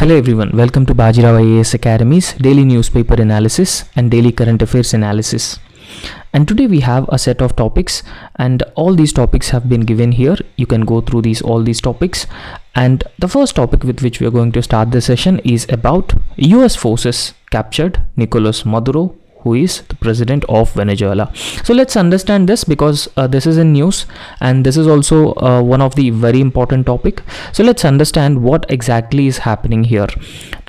Hello everyone, welcome to Bajirao IAS Academy's daily newspaper analysis and daily current affairs analysis. And today we have a set of topics, and all these topics have been given here. You can go through all these topics. And the first topic with which we are going to start this session is about US forces captured Nicolas Maduro, who is the president of Venezuela. So let's understand this because this is in news, and this is also one of the very important topic. So let's understand what exactly is happening here,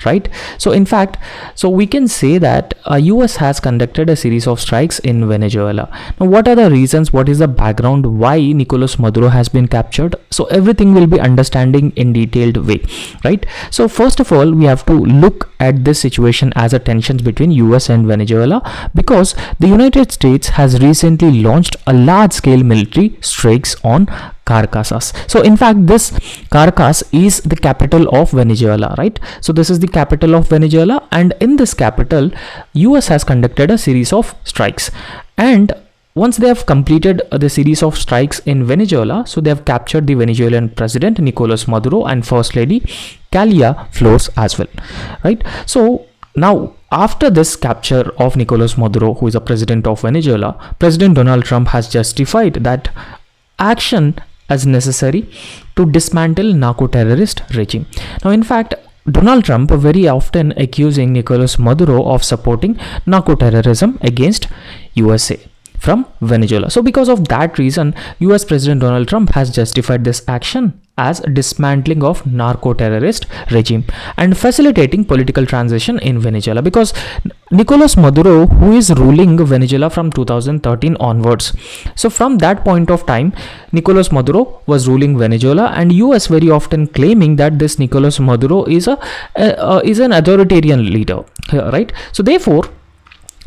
right? So in fact, we can say that US has conducted a series of strikes in Venezuela. Now, what are the reasons? What is the background? Why Nicolas Maduro has been captured? So everything will be understanding in detailed way, right? So first of all, we have to look at this situation as a tensions between US and Venezuela, because the United States has recently launched a large-scale military strikes on Caracas. So in fact, this Caracas is the capital of Venezuela, right? So this is the capital of Venezuela, and in this capital, US has conducted a series of strikes. And once they have completed the series of strikes in Venezuela, so they have captured the Venezuelan president Nicolas Maduro and First Lady Claudia Flores as well, right? So now, after this capture of Nicolas Maduro, who is the president of Venezuela, President Donald Trump has justified that action as necessary to dismantle narco-terrorist regime. Now, in fact, Donald Trump very often accusing Nicolas Maduro of supporting narco-terrorism against USA from Venezuela. So because of that reason, US President Donald Trump has justified this action as dismantling of narco-terrorist regime and facilitating political transition in Venezuela, because Nicolas Maduro, who is ruling Venezuela from 2013 onwards, so from that point of time, Nicolas Maduro was ruling Venezuela, and US very often claiming that this Nicolas Maduro is an authoritarian leader, right? So therefore,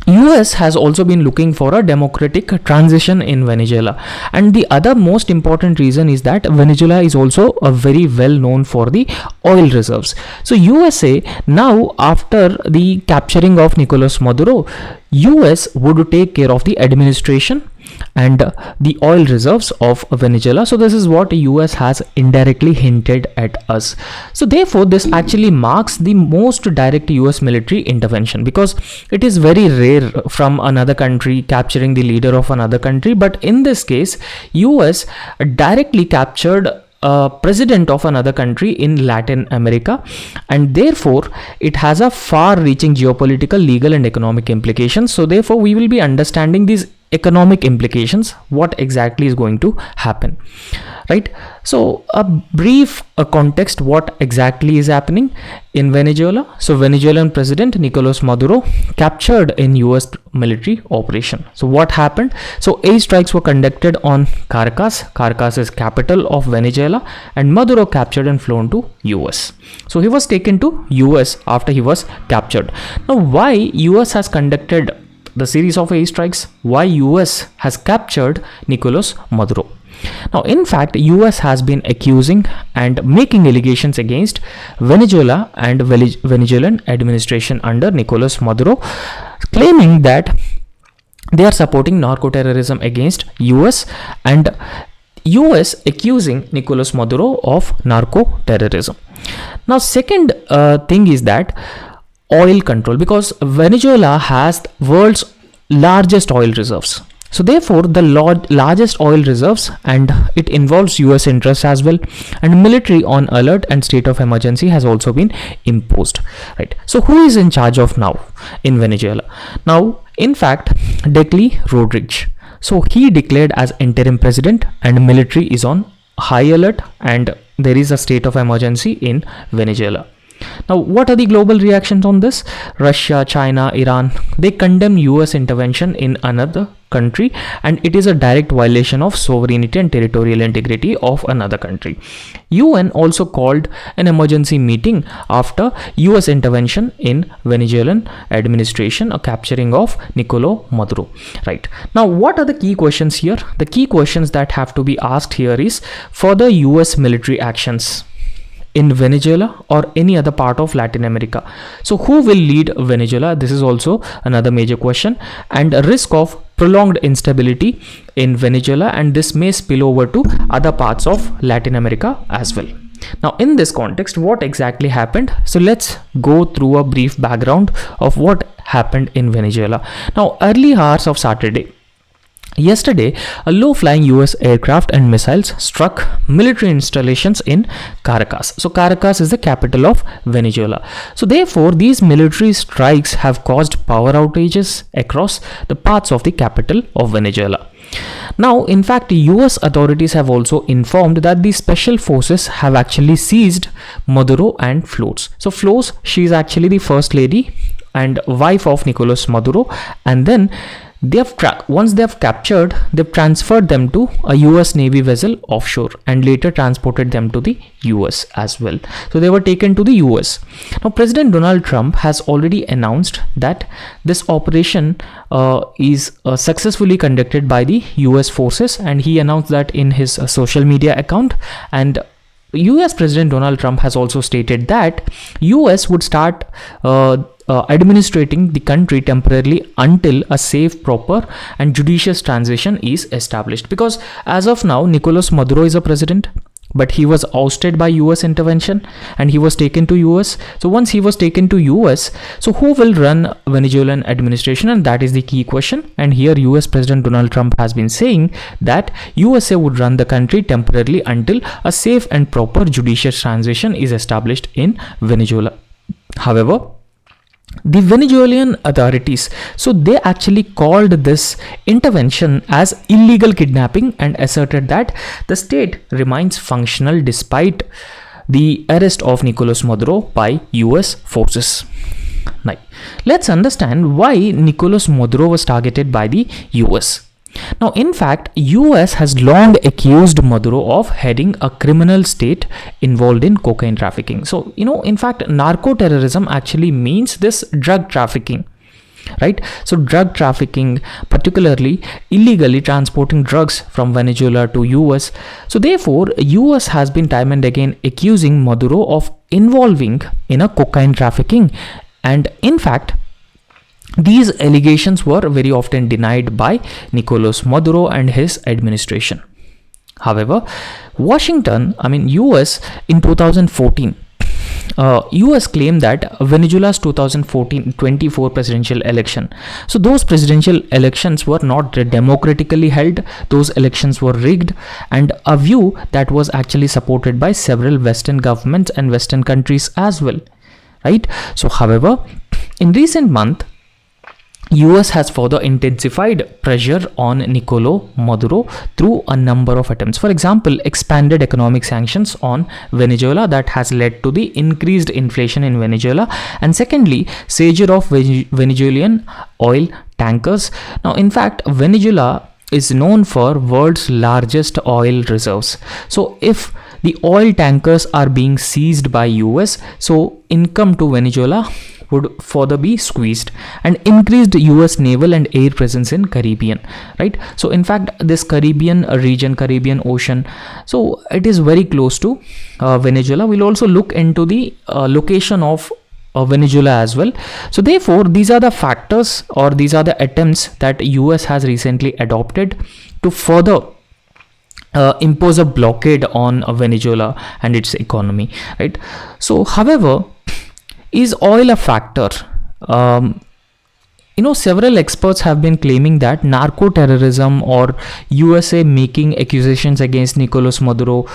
US has also been looking for a democratic transition in Venezuela. And the other most important reason is that Venezuela is also a very well known for the oil reserves. So USA now, after the capturing of Nicolas Maduro, US would take care of the administration and the oil reserves of Venezuela. So this is what US has indirectly hinted at us. So therefore, this actually marks the most direct US military intervention, because it is very rare from another country capturing the leader of another country. But in this case, US directly captured president of another country in Latin America, and therefore it has a far-reaching geopolitical, legal and economic implications. So therefore, we will be understanding these economic implications, what exactly is going to happen, right? So a brief context, what exactly is happening in Venezuela. So Venezuelan president Nicolas Maduro captured in US military operation. So what happened? So airstrikes were conducted on Caracas. Caracas is capital of Venezuela, and Maduro captured and flown to US. So he was taken to US after he was captured. Now, why US has conducted the series of airstrikes? Why US has captured Nicolas Maduro? Now, in fact, US has been accusing and making allegations against Venezuela and Venezuelan administration under Nicolas Maduro, claiming that they are supporting narco-terrorism against US, and US accusing Nicolas Maduro of narco-terrorism. Now, second thing is that oil control, because Venezuela has world's largest oil reserves. So therefore, the largest oil reserves, and it involves US interests as well, and military on alert and state of emergency has also been imposed, right? So who is in charge of now in Venezuela? Now, in fact, Delcy Rodriguez. So he declared as interim president, and military is on high alert, and there is a state of emergency in Venezuela. Now, what are the global reactions on this? Russia, China, Iran, they condemn US intervention in another country, and it is a direct violation of sovereignty and territorial integrity of another country. UN also called an emergency meeting after US intervention in Venezuelan administration, a capturing of Nicolas Maduro, right? Now, what are the key questions here? The key questions that have to be asked here is further US military actions in Venezuela or any other part of Latin America. So who will lead Venezuela? This is also another major question, and a risk of prolonged instability in Venezuela, and this may spill over to other parts of Latin America as well. Now, in this context, what exactly happened? So let's go through a brief background of what happened in Venezuela. Now, early hours of Saturday, yesterday, a low-flying US aircraft and missiles struck military installations in Caracas. So Caracas is the capital of Venezuela. So therefore, these military strikes have caused power outages across the parts of the capital of Venezuela. Now, in fact, US authorities have also informed that the special forces have actually seized Maduro and Flores. So Flores, she is actually the first lady and wife of Nicolas Maduro, and then once they have captured, they've transferred them to a US Navy vessel offshore and later transported them to the US as well. So they were taken to the US. Now, President Donald Trump has already announced that this operation is successfully conducted by the US forces, and he announced that in his social media account. And US President Donald Trump has also stated that US would start administrating the country temporarily until a safe, proper and judicious transition is established. Because as of now, Nicolas Maduro is a president, but he was ousted by US intervention and he was taken to US. So once he was taken to US, so who will run Venezuelan administration? And that is the key question. And here US President Donald Trump has been saying that USA would run the country temporarily until a safe and proper judicious transition is established in Venezuela. However, the Venezuelan authorities, so they actually called this intervention as illegal kidnapping and asserted that the state remains functional despite the arrest of Nicolas Maduro by US forces. Now, let's understand why Nicolas Maduro was targeted by the US. Now, in fact, US has long accused Maduro of heading a criminal state involved in cocaine trafficking. So, in fact, narco-terrorism actually means this drug trafficking, right? So drug trafficking, particularly illegally transporting drugs from Venezuela to US. So therefore, US has been time and again accusing Maduro of involving in a cocaine trafficking. And in fact, these allegations were very often denied by Nicolas Maduro and his administration. However, US in 2014, US claimed that Venezuela's 2024 presidential election, so those presidential elections were not democratically held, those elections were rigged, and a view that was actually supported by several Western governments and Western countries as well, right? So however, in recent month, US has further intensified pressure on Nicolas Maduro through a number of attempts. For example, expanded economic sanctions on Venezuela that has led to the increased inflation in Venezuela. And secondly, seizure of Venezuelan oil tankers. Now, in fact, Venezuela is known for world's largest oil reserves. So if the oil tankers are being seized by US, so income to Venezuela would further be squeezed, and increased US naval and air presence in Caribbean, right? So in fact, this Caribbean region, Caribbean Ocean, so it is very close to Venezuela. We'll also look into the location of Venezuela as well. So therefore, these are the factors, or these are the attempts that US has recently adopted to further impose a blockade on Venezuela and its economy, right? So however, is oil a factor? Several experts have been claiming that narco-terrorism or USA making accusations against Nicolas Maduro,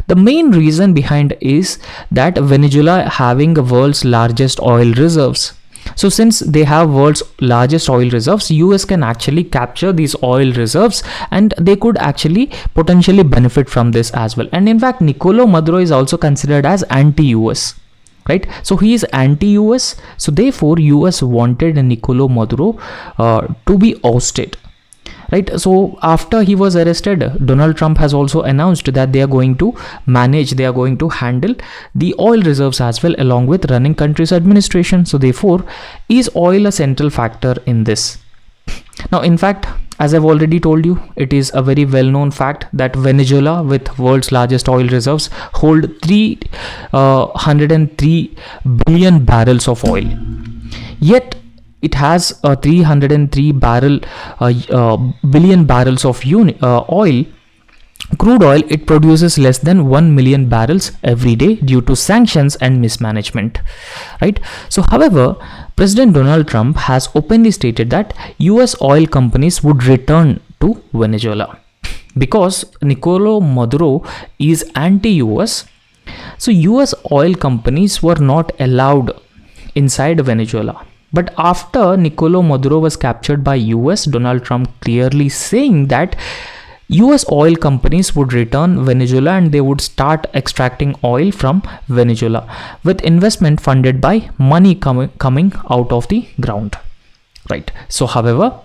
the main reason behind is that Venezuela having the world's largest oil reserves. So since they have world's largest oil reserves, US can actually capture these oil reserves and they could actually potentially benefit from this as well. And in fact, Nicolas Maduro is also considered as anti-US. Right, so he is anti-US, so therefore US wanted Nicolas Maduro to be ousted, right? So after he was arrested, Donald Trump has also announced that they are going to handle the oil reserves as well, along with running country's administration. So therefore, is oil a central factor in this? Now, in fact, as I've already told you, it is a very well-known fact that Venezuela, with world's largest oil reserves, hold 303 billion barrels of oil. Yet it has 303 billion barrels of oil, crude oil, it produces less than 1 million barrels every day due to sanctions and mismanagement, right? So however, President Donald Trump has openly stated that US oil companies would return to Venezuela because Nicolas Maduro is anti-US. So US oil companies were not allowed inside Venezuela. But after Nicolas Maduro was captured by US, Donald Trump clearly saying that US oil companies would return Venezuela and they would start extracting oil from Venezuela with investment funded by money coming out of the ground, right? So however,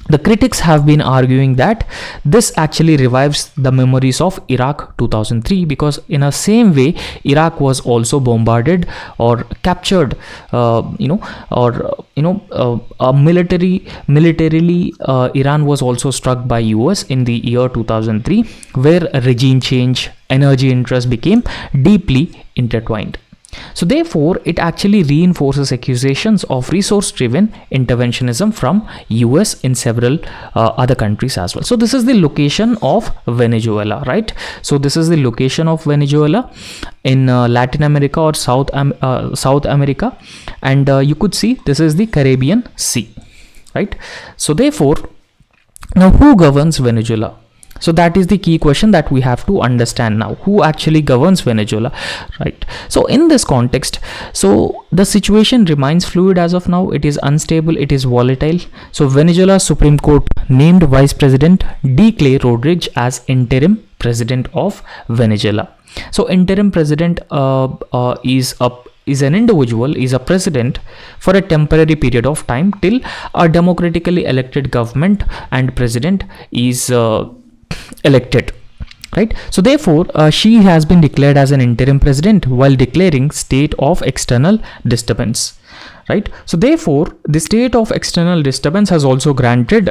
the critics have been arguing that this actually revives the memories of Iraq 2003, because in a same way Iraq was also bombarded or captured, militarily Iran was also struck by US in the year 2003, where regime change, energy interest became deeply intertwined. So therefore, it actually reinforces accusations of resource-driven interventionism from US in several other countries as well. So this is the location of Venezuela, right? So this is the location of Venezuela in Latin America or South America, and you could see this is the Caribbean Sea, right? So therefore, now who governs Venezuela? So that is the key question that we have to understand now. Who actually governs Venezuela, right? So in this context, so the situation remains fluid as of now. It is unstable, it is volatile. So Venezuela's Supreme Court named Vice President D. Clay Rodriguez as interim president of Venezuela. So interim president is an individual, is a president for a temporary period of time till a democratically elected government and president is elected, right? So therefore, she has been declared as an interim president while declaring state of external disturbance, right? So therefore, the state of external disturbance has also granted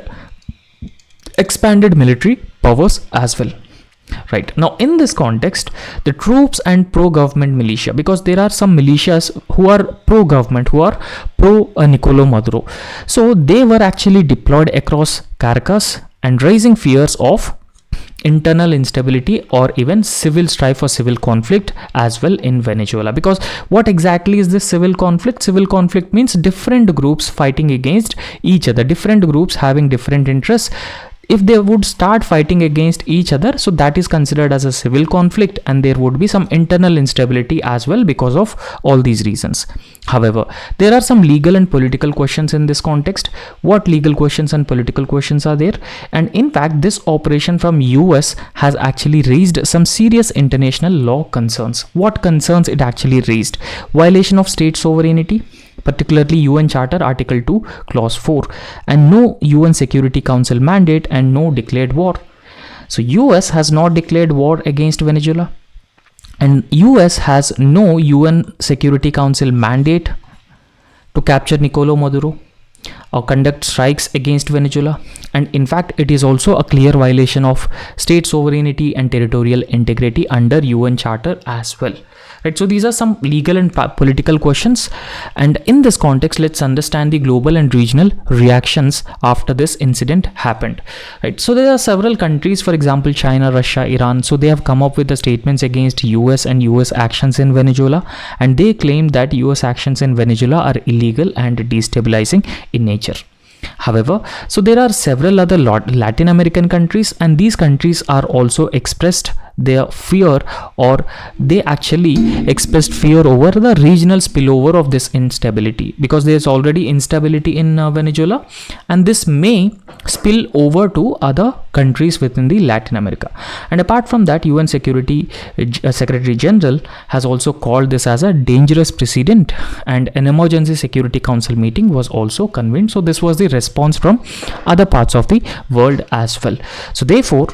expanded military powers as well, right? Now in this context, the troops and pro-government militia, because there are some militias who are pro-government, who are pro-Nicolas Maduro, so they were actually deployed across Caracas and raising fears of internal instability or even civil strife or civil conflict as well in Venezuela. Because what exactly is this civil conflict? Civil conflict means different groups fighting against each other, different groups having different interests. If they would start fighting against each other, so that is considered as a civil conflict, and there would be some internal instability as well because of all these reasons. However, there are some legal and political questions in this context. What legal questions and political questions are there? And in fact, this operation from US has actually raised some serious international law concerns. What concerns it actually raised? Violation of state sovereignty, particularly UN Charter Article 2 Clause 4, and no UN Security Council mandate and no declared war. So US has not declared war against Venezuela, and US has no UN Security Council mandate to capture Nicolas Maduro or conduct strikes against Venezuela, and in fact it is also a clear violation of state sovereignty and territorial integrity under UN Charter as well, right? So these are some legal and political questions, and in this context, let's understand the global and regional reactions after this incident happened, right? So there are several countries, for example China, Russia, Iran, so they have come up with the statements against US and US actions in Venezuela, and they claim that US actions in Venezuela are illegal and destabilizing in nature. However, so there are several other Latin American countries, and these countries are also expressed their fear, or they actually expressed fear over the regional spillover of this instability, because there is already instability in Venezuela, and this may spill over to other countries within the Latin America. And apart from that, UN Security Secretary General has also called this as a dangerous precedent, and an emergency Security Council meeting was also convened. So this was the response from other parts of the world as well. So therefore,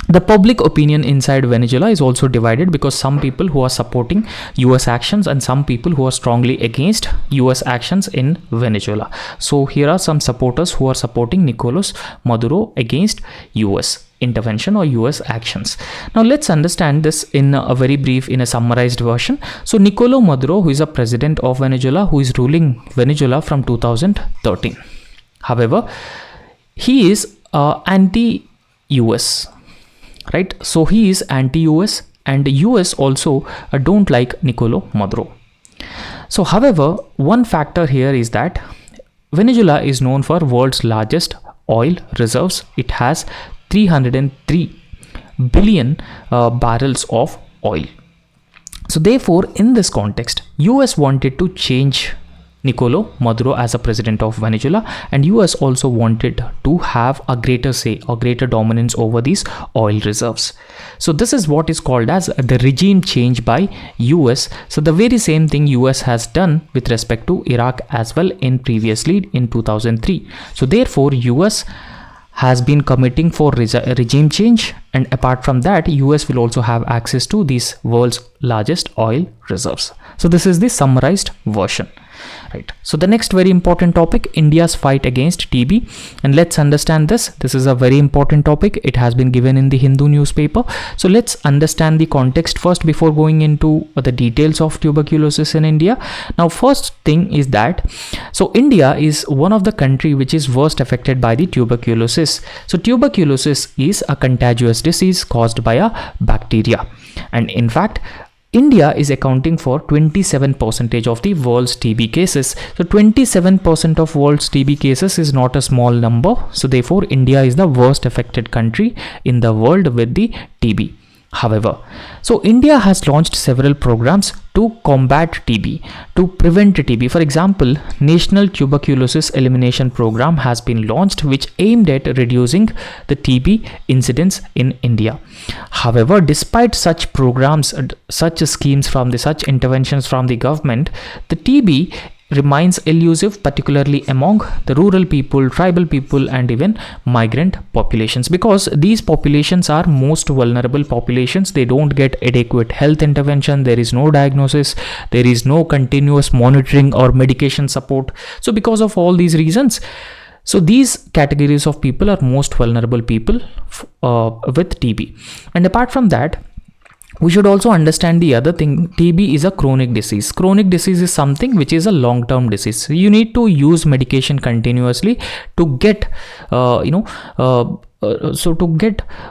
the public opinion inside Venezuela is also divided, because some people who are supporting US actions and some people who are strongly against US actions in Venezuela. So here are some supporters who are supporting Nicolas Maduro against US intervention or US actions. Now let's understand this in a very brief, in a summarized version. So Nicolas Maduro, who is a president of Venezuela, who is ruling Venezuela from 2013. However, he is anti-US. right? So he is anti-US, and the US also don't like Nicolas Maduro. So however, one factor here is that Venezuela is known for world's largest oil reserves. It has 303 billion barrels of oil. So therefore, in this context, US wanted to change Nicolas Maduro as a president of Venezuela, and US also wanted to have a greater say or greater dominance over these oil reserves. So this is what is called as the regime change by US. So the very same thing US has done with respect to Iraq as well in previously in 2003. So therefore, US has been committing for regime change, and apart from that, US will also have access to these world's largest oil reserves. So this is the summarized version, right? So the next very important topic, India's fight against TB, and let's understand this. This is a very important topic. It has been given in the Hindu newspaper. So let's understand the context first before going into the details of tuberculosis in India. Now, first thing is that, so India is one of the country which is worst affected by the tuberculosis. So tuberculosis is a contagious disease caused by a bacteria, and in fact, India is accounting for 27% of the world's TB cases. So 27% of world's TB cases is not a small number. So therefore, India is the worst affected country in the world with the TB. However, so India has launched several programs to combat TB, to prevent TB. For example, National Tuberculosis Elimination Program has been launched, which aimed at reducing the TB incidence in India. However, despite such programs, such schemes such interventions from the government, the TB remains elusive, particularly among the rural people, tribal people, and even migrant populations, because these populations are most vulnerable populations. They don't get adequate health intervention, there is no diagnosis, there is no continuous monitoring or medication support. So because of all these reasons, so these categories of people are most vulnerable people with TB. And apart from that, we should also understand the other thing. TB is a chronic disease. Chronic disease is something which is a long-term disease. So you need to use medication continuously to get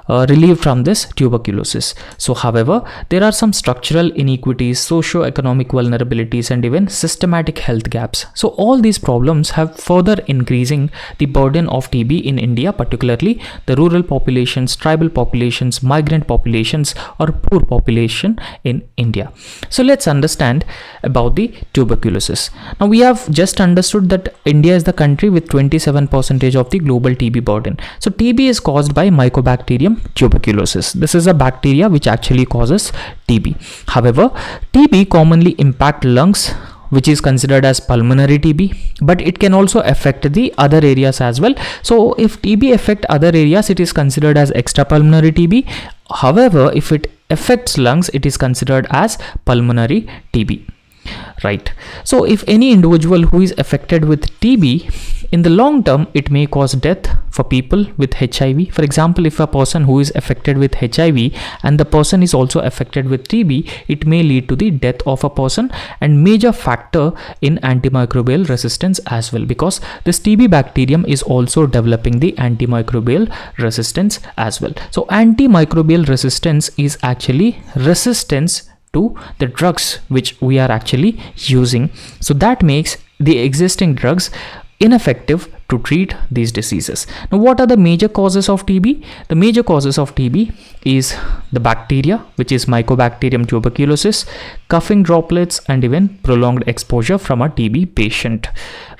relief from this tuberculosis. So however, there are some structural inequities, socio-economic vulnerabilities, and even systematic health gaps. So all these problems have further increasing the burden of TB in India, particularly the rural populations, tribal populations, migrant populations, or poor population in India. So let's understand about the tuberculosis. Now we have just understood that India is the country with 27% of the global TB burden. So TB is caused by Mycobacterium tuberculosis. This is a bacteria which actually causes TB. However, TB commonly impact lungs, which is considered as pulmonary TB, but it can also affect the other areas as well. So if TB affect other areas, it is considered as extrapulmonary TB. However, if it affects lungs, it is considered as pulmonary TB. Right. So if any individual who is affected with TB, in the long term, it may cause death for people with HIV. For example, if a person who is affected with HIV and the person is also affected with TB, it may lead to the death of a person, and major factor in antimicrobial resistance as well, because this TB bacterium is also developing the antimicrobial resistance as well. So antimicrobial resistance is actually resistance to the drugs which we are actually using. So that makes the existing drugs ineffective to treat these diseases. Now, what are the major causes of TB? The major causes of TB is the bacteria, which is Mycobacterium tuberculosis, coughing droplets, and even prolonged exposure from a TB patient.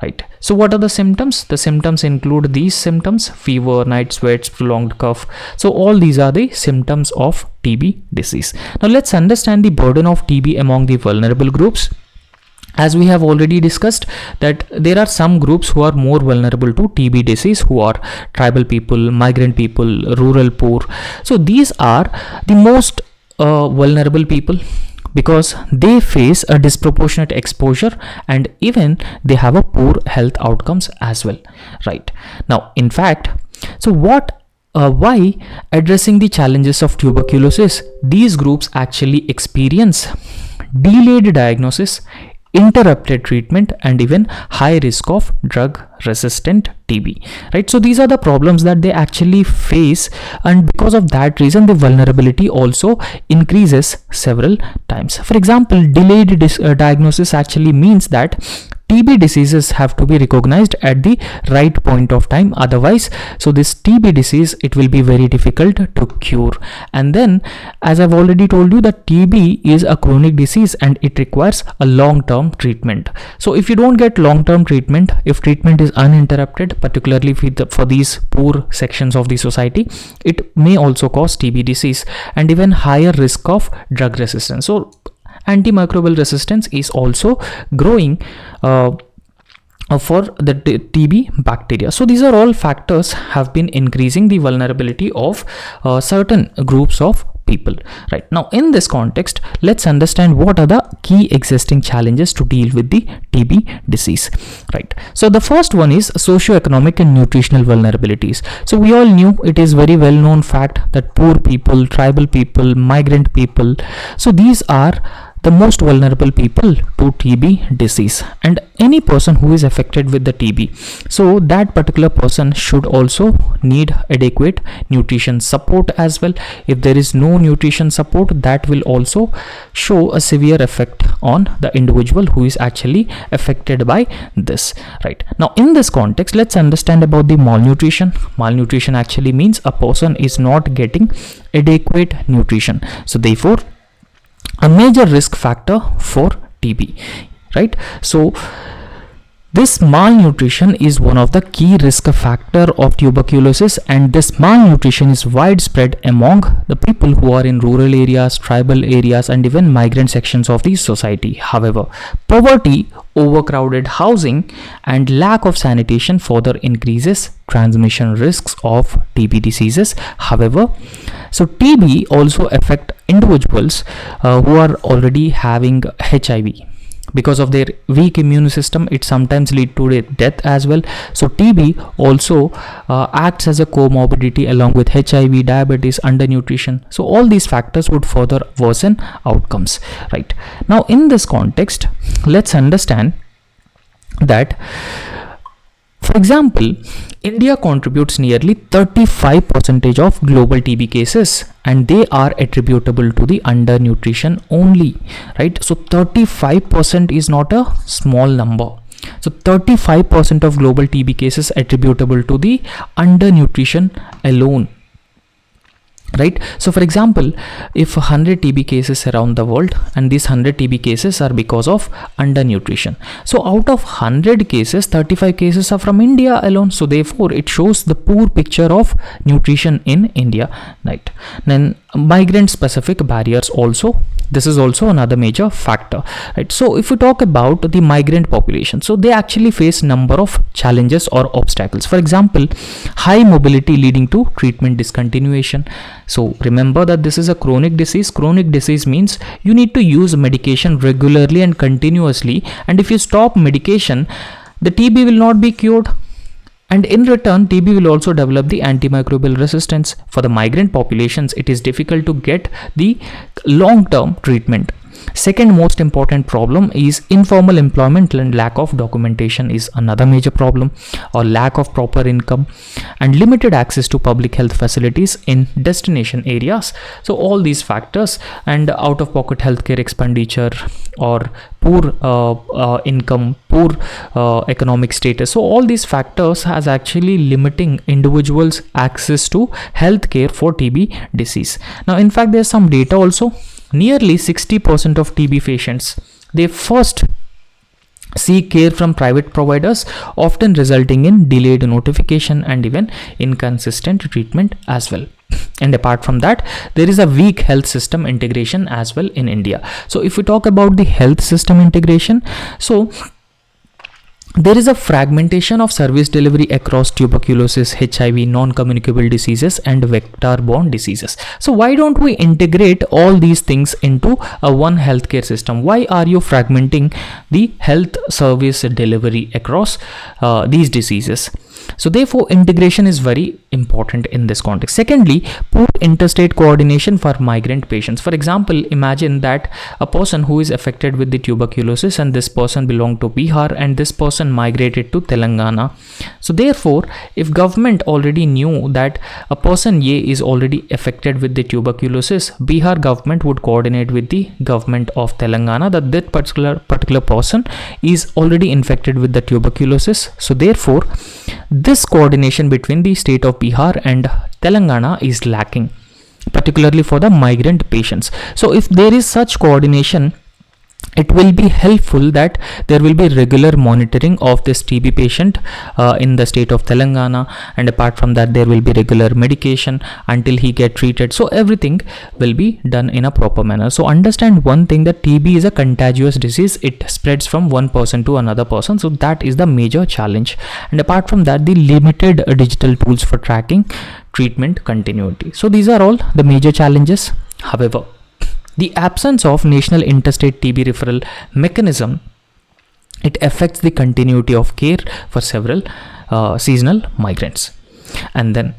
Right. So what are the symptoms? The symptoms include these symptoms: fever, night sweats, prolonged cough. So all these are the symptoms of TB disease. Now let's understand the burden of TB among the vulnerable groups. As we have already discussed that there are some groups who are more vulnerable to TB disease, who are tribal people, migrant people, rural poor. So these are the most vulnerable people, because they face a disproportionate exposure and even they have a poor health outcomes as well. Right. Now, in fact, so why addressing the challenges of tuberculosis, these groups actually experience delayed diagnosis, interrupted treatment, and even high risk of drug resistant TB, right? So these are the problems that they actually face, and because of that reason the vulnerability also increases several times. For example, delayed diagnosis actually means that TB diseases have to be recognized at the right point of time, otherwise so this TB disease, it will be very difficult to cure. And then, as I've already told you, that TB is a chronic disease and it requires a long-term treatment. So if you don't get long-term treatment, if treatment is uninterrupted, particularly for these poor sections of the society, it may also cause TB disease and even higher risk of drug resistance. So antimicrobial resistance is also growing for the TB bacteria. So these are all factors have been increasing the vulnerability of certain groups of people. Right now, in this context, let's understand what are the key existing challenges to deal with the TB disease. Right. So the first one is socioeconomic and nutritional vulnerabilities. So we all knew, it is very well known fact that poor people, tribal people, migrant people, so these are the most vulnerable people to TB disease, and any person who is affected with the TB, so that particular person should also need adequate nutrition support as well. If there is no nutrition support, that will also show a severe effect on the individual who is actually affected by this. Right now, in this context, let's understand about the malnutrition. Malnutrition actually means a person is not getting adequate nutrition, so therefore a major risk factor for TB, right? So this malnutrition is one of the key risk factor of tuberculosis, and this malnutrition is widespread among the people who are in rural areas, tribal areas, and even migrant sections of the society. However, poverty, overcrowded housing, and lack of sanitation further increases transmission risks of TB diseases. However, so TB also affect individuals who are already having HIV. Because of their weak immune system, it sometimes lead to death as well. So TB also acts as a comorbidity along with HIV, diabetes, undernutrition. So all these factors would further worsen outcomes. Right now, in this context, let's understand that, for example, India contributes nearly 35% of global TB cases, and they are attributable to the undernutrition only, right? So 35% is not a small number. So 35% of global TB cases attributable to the undernutrition alone. Right. So for example, if 100 TB cases around the world, and these 100 TB cases are because of undernutrition, so out of 100 cases, 35 cases are from India alone. So therefore it shows the poor picture of nutrition in India. Right. Then migrant specific barriers also, this is also another major factor. Right. So if we talk about the migrant population, so they actually face number of challenges or obstacles. For example, high mobility leading to treatment discontinuation. So remember that this is a chronic disease. Chronic disease means you need to use medication regularly and continuously, and if you stop medication, the TB will not be cured, and in return TB will also develop the antimicrobial resistance. For the migrant populations, it is difficult to get the long-term treatment. Second most important problem is informal employment, and lack of documentation is another major problem, or lack of proper income and limited access to public health facilities in destination areas. So all these factors, and out-of-pocket healthcare expenditure, or poor income, poor economic status. So all these factors has actually limiting individuals' access to healthcare for TB disease. Now, in fact, there's some data also. Nearly 60% of TB patients, they first seek care from private providers, often resulting in delayed notification and even inconsistent treatment as well. And apart from that, there is a weak health system integration as well in India. So if we talk about the health system integration, so there is a fragmentation of service delivery across tuberculosis, HIV, non-communicable diseases, and vector-borne diseases. So why don't we integrate all these things into a one healthcare system? Why are you fragmenting the health service delivery across these diseases? So therefore integration is very important in this context. Secondly, poor interstate coordination for migrant patients. For example, imagine that a person who is affected with the tuberculosis, and this person belonged to Bihar and this person migrated to Telangana. So therefore, if government already knew that a person A is already affected with the tuberculosis, Bihar government would coordinate with the government of Telangana that particular person is already infected with the tuberculosis. So therefore, this coordination between the state of Bihar and Telangana is lacking, particularly for the migrant patients. So if there is such coordination, it will be helpful that there will be regular monitoring of this TB patient in the state of Telangana, and apart from that there will be regular medication until he get treated. So everything will be done in a proper manner. So understand one thing, that TB is a contagious disease. It spreads from one person to another person. So that is the major challenge. And apart from that, the limited digital tools for tracking treatment continuity. So these are all the major challenges. However, the absence of national interstate TB referral mechanism, it affects the continuity of care for several seasonal migrants. And then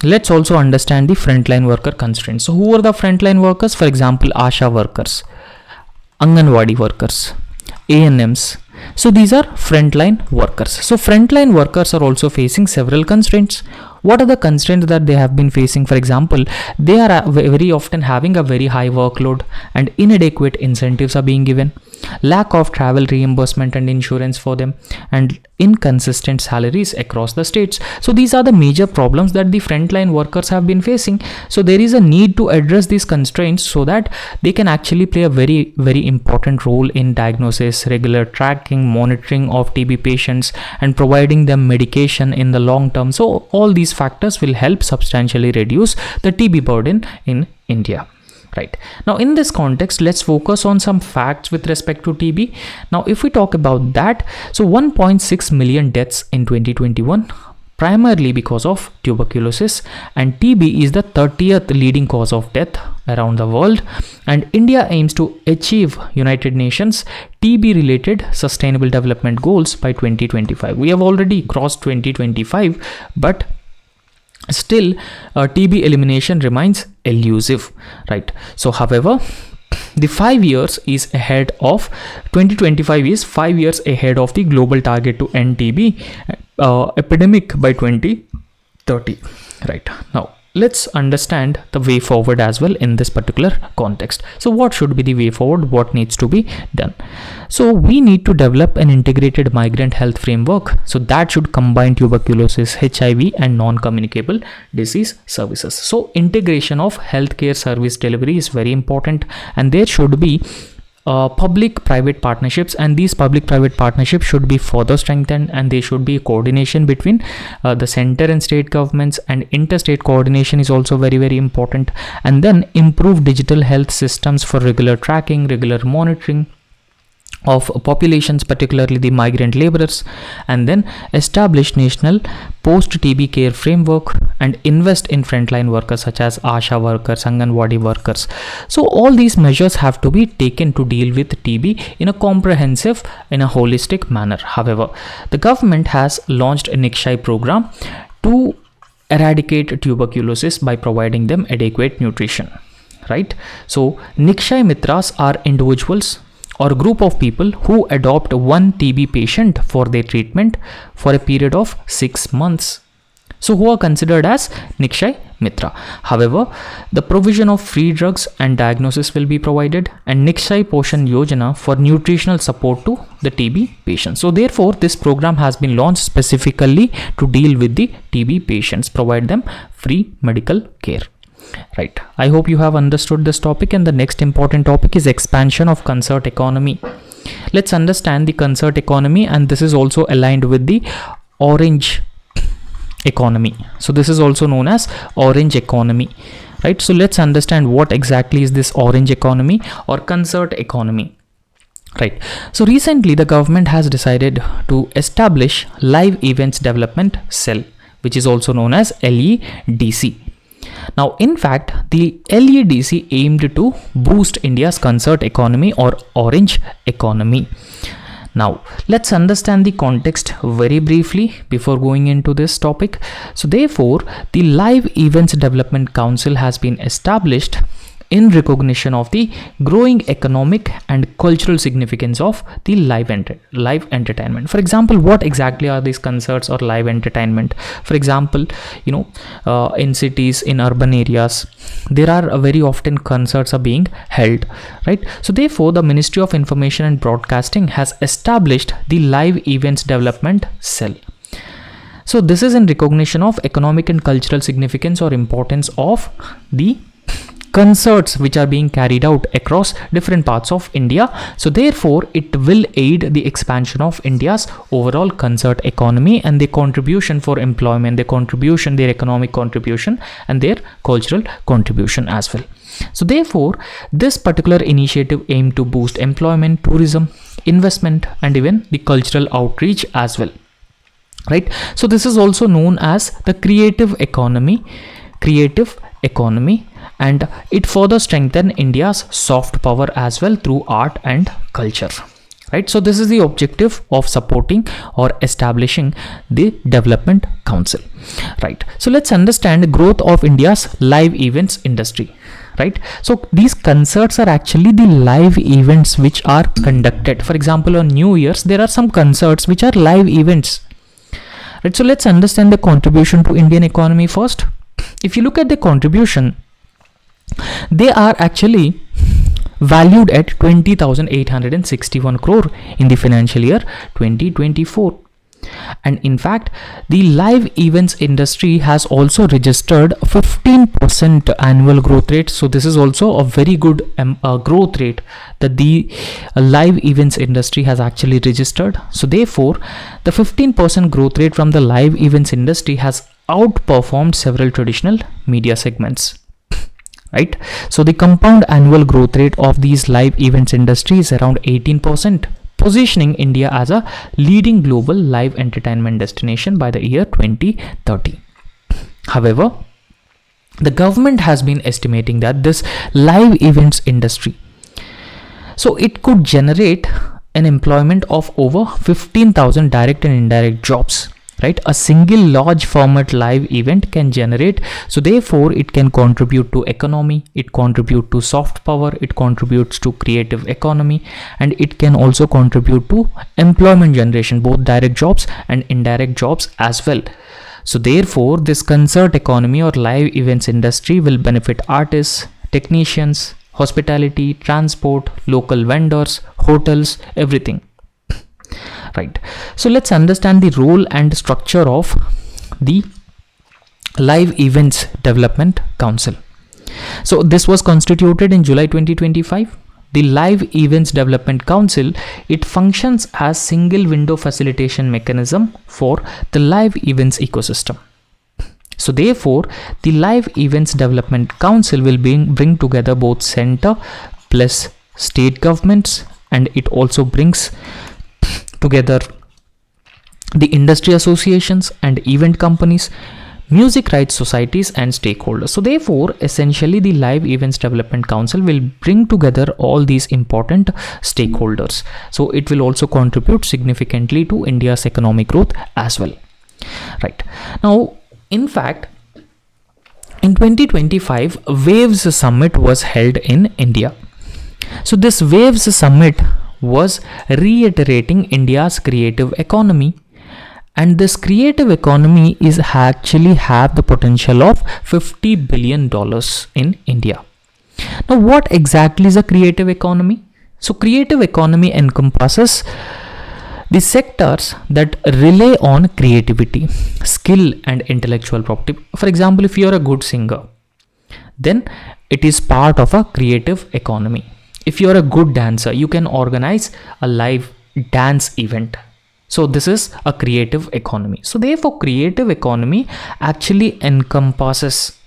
let's also understand the frontline worker constraints. So who are the frontline workers? For example, ASHA workers, Anganwadi workers, ANMs. So these are frontline workers. So frontline workers are also facing several constraints. What are the constraints that they have been facing? For example, they are very often having a very high workload and inadequate incentives are being given, lack of travel reimbursement and insurance for them, and inconsistent salaries across the states. So these are the major problems that the frontline workers have been facing. So there is a need to address these constraints so that they can actually play a very, very important role in diagnosis, regular tracking, monitoring of TB patients, and providing them medication in the long term. So all these factors will help substantially reduce the TB burden in India. Right. Now in this context, let's focus on some facts with respect to TB. Now if we talk about that, so 1.6 million deaths in 2021, primarily because of tuberculosis, and TB is the 30th leading cause of death around the world, and India aims to achieve United Nations TB related sustainable development goals by 2025. We have already crossed 2025, but still TB elimination remains elusive, right? So however, the 5 years is ahead of 2025 is 5 years ahead of the global target to end TB epidemic by 2030, right? Now let's understand the way forward as well in this particular context. So what should be the way forward? What needs to be done? So we need to develop an integrated migrant health framework. So that should combine tuberculosis, HIV, and non-communicable disease services. So integration of healthcare service delivery is very important, and there should be public-private partnerships, and these public-private partnerships should be further strengthened, and there should be coordination between the center and state governments, and interstate coordination is also very, very important. And then improve digital health systems for regular tracking, regular monitoring of populations, particularly the migrant laborers, and then establish national post-TB care framework and invest in frontline workers such as ASHA workers, Anganwadi workers. So all these measures have to be taken to deal with TB in a comprehensive, in a holistic manner. However, the government has launched a NICSHI program to eradicate tuberculosis by providing them adequate nutrition, right? So NICSHI Mitras are individuals or group of people who adopt one TB patient for their treatment for a period of 6 months. So who are considered as NICSHI Mitra. However, the provision of free drugs and diagnosis will be provided, and NICSHI Poshan Yojana for nutritional support to the TB patients. So therefore, this program has been launched specifically to deal with the TB patients, provide them free medical care. Right. I hope you have understood this topic, and the next important topic is expansion of concert economy. Let's understand the concert economy, and this is also aligned with the orange economy. So this is also known as orange economy, right? So let's understand what exactly is this orange economy or concert economy. Right. So recently the government has decided to establish live events development cell, which is also known as LEDC. Now, in fact, the LEDC aimed to boost India's concert economy or orange economy. Now, let's understand the context very briefly before going into this topic. So, therefore, the Live Events Development Council has been established in recognition of the growing economic and cultural significance of the live entertainment. For example, what exactly are these concerts or live entertainment? For example, in cities, in urban areas, there are very often concerts are being held, right? So therefore, the Ministry of Information and Broadcasting has established the Live Events Development Cell. So this is in recognition of economic and cultural significance or importance of the concerts which are being carried out across different parts of India. So therefore, it will aid the expansion of India's overall concert economy and their contribution for employment, their economic contribution and their cultural contribution as well. So therefore, this particular initiative aimed to boost employment, tourism, investment and even the cultural outreach as well. Right? So this is also known as the creative economy, and it further strengthens India's soft power as well through art and culture. Right, so this is the objective of supporting or establishing the development council. Right, so let's understand the growth of India's live events industry. Right, so these concerts are actually the live events which are conducted. For example, on New Year's there are some concerts which are live events. Right, so let's understand the contribution to Indian economy first. If you look at the contribution, they are actually valued at 20,861 crore in the financial year 2024. And in fact, the live events industry has also registered 15% annual growth rate. So this is also a very good growth rate that the live events industry has actually registered. So therefore, the 15% growth rate from the live events industry has outperformed several traditional media segments. Right, so the compound annual growth rate of these live events industry is around 18%, positioning India as a leading global live entertainment destination by the year 2030. However, the government has been estimating that this live events industry, so it could generate an employment of over 15,000 direct and indirect jobs. Right, a single large format live event can generate, so therefore it can contribute to economy, it contribute to soft power, it contributes to creative economy, and it can also contribute to employment generation, both direct jobs and indirect jobs as well. So therefore, this concert economy or live events industry will benefit artists, technicians, hospitality, transport, local vendors, hotels, everything. Right, so let's understand the role and structure of the Live Events Development Council. So this was constituted in July 2025. The Live Events Development Council, it functions as single window facilitation mechanism for the live events ecosystem. So therefore, the Live Events Development Council will bring together both center plus state governments, and it also brings together the industry associations and event companies, music rights societies and stakeholders. So therefore, essentially the Live Events Development Council will bring together all these important stakeholders. So it will also contribute significantly to India's economic growth as well. Right, now in fact, in 2025, Waves Summit was held in India. So this Waves Summit was reiterating India's creative economy, and this creative economy is actually have the potential of $50 billion in India. Now what exactly is a creative economy? So creative economy encompasses the sectors that rely on creativity, skill and intellectual property. For example, if you are a good singer, then it is part of a creative economy. If you are a good dancer, you can organize a live dance event. So this is a creative economy. So therefore, creative economy actually encompasses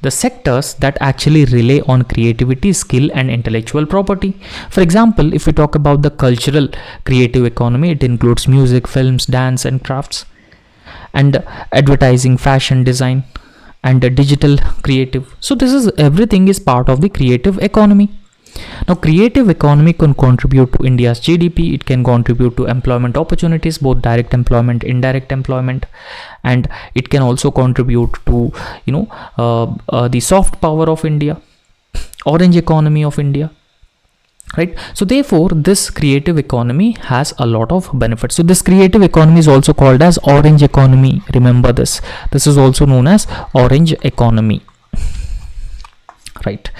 the sectors that actually rely on creativity, skill and intellectual property. For example, if we talk about the cultural creative economy, it includes music, films, dance and crafts, and advertising, fashion, design and digital creative. So this is everything is part of the creative economy. Now, creative economy can contribute to India's GDP. It can contribute to employment opportunities, both direct employment, indirect employment, and it can also contribute to the soft power of India, orange economy of India. Right. So therefore, this creative economy has a lot of benefits. So this creative economy is also called as orange economy. Remember this. This is also known as orange economy. Right.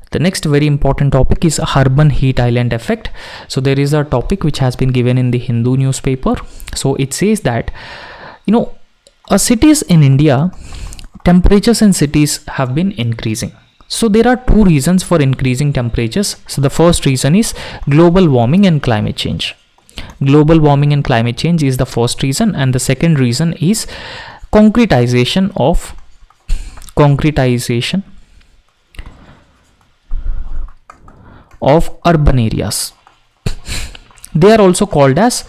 The next very important topic is urban heat island effect. So there is a topic which has been given in the Hindu newspaper. So it says that, cities in India, temperatures in cities have been increasing. So there are two reasons for increasing temperatures. So the first reason is global warming and climate change. Global warming and climate change is the first reason, and the second reason is concretization of urban areas. They are also called as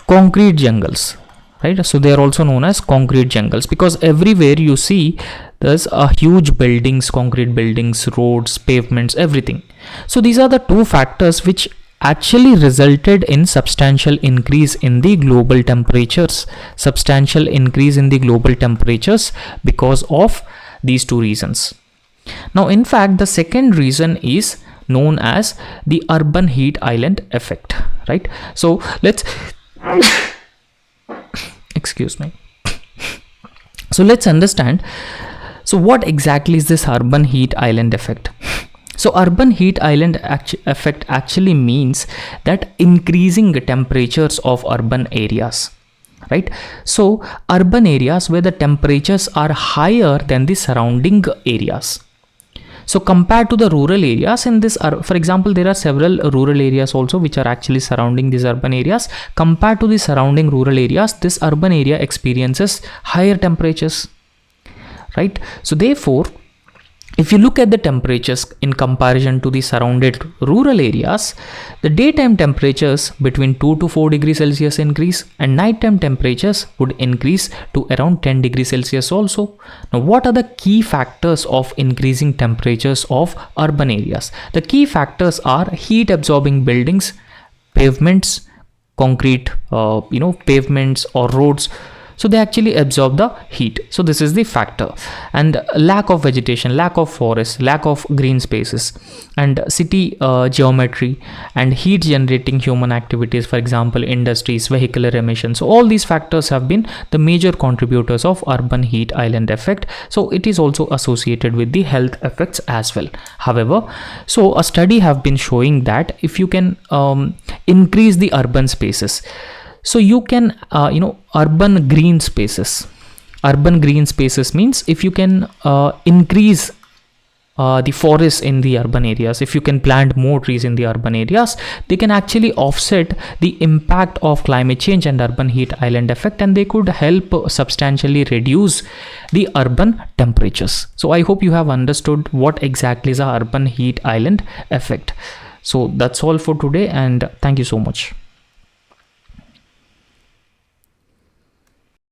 concrete jungles, right? So they are also known as concrete jungles because everywhere you see there's a huge buildings, concrete buildings, roads, pavements, everything. So these are the two factors which actually resulted in substantial increase in the global temperatures. Substantial increase in the global temperatures because of these two reasons. Now, in fact, the second reason is known as the urban heat island effect, right? So let's excuse me. So let's understand. So what exactly is this urban heat island effect? So urban heat island effect actually means that increasing temperatures of urban areas, right? So urban areas where the temperatures are higher than the surrounding areas. So compared to the rural areas in this, for example, there are several rural areas also which are actually surrounding these urban areas. Compared to the surrounding rural areas, this urban area experiences higher temperatures, right? So therefore, if you look at the temperatures in comparison to the surrounded rural areas, the daytime temperatures between 2 to 4 degrees Celsius increase, and nighttime temperatures would increase to around 10 degrees Celsius also. Now, what are the key factors of increasing temperatures of urban areas? The key factors are heat absorbing buildings, pavements, concrete, pavements or roads. So they actually absorb the heat. So this is the factor. And lack of vegetation, lack of forests, lack of green spaces, and city geometry, and heat generating human activities, for example, industries, vehicular emissions. So all these factors have been the major contributors of urban heat island effect. So it is also associated with the health effects as well. However, so a study have been showing that if you can increase the urban spaces, so you can, urban green spaces. Urban green spaces means if you can increase the forests in the urban areas, if you can plant more trees in the urban areas, they can actually offset the impact of climate change and urban heat island effect, and they could help substantially reduce the urban temperatures. So I hope you have understood what exactly is a urban heat island effect. So that's all for today, and thank you so much.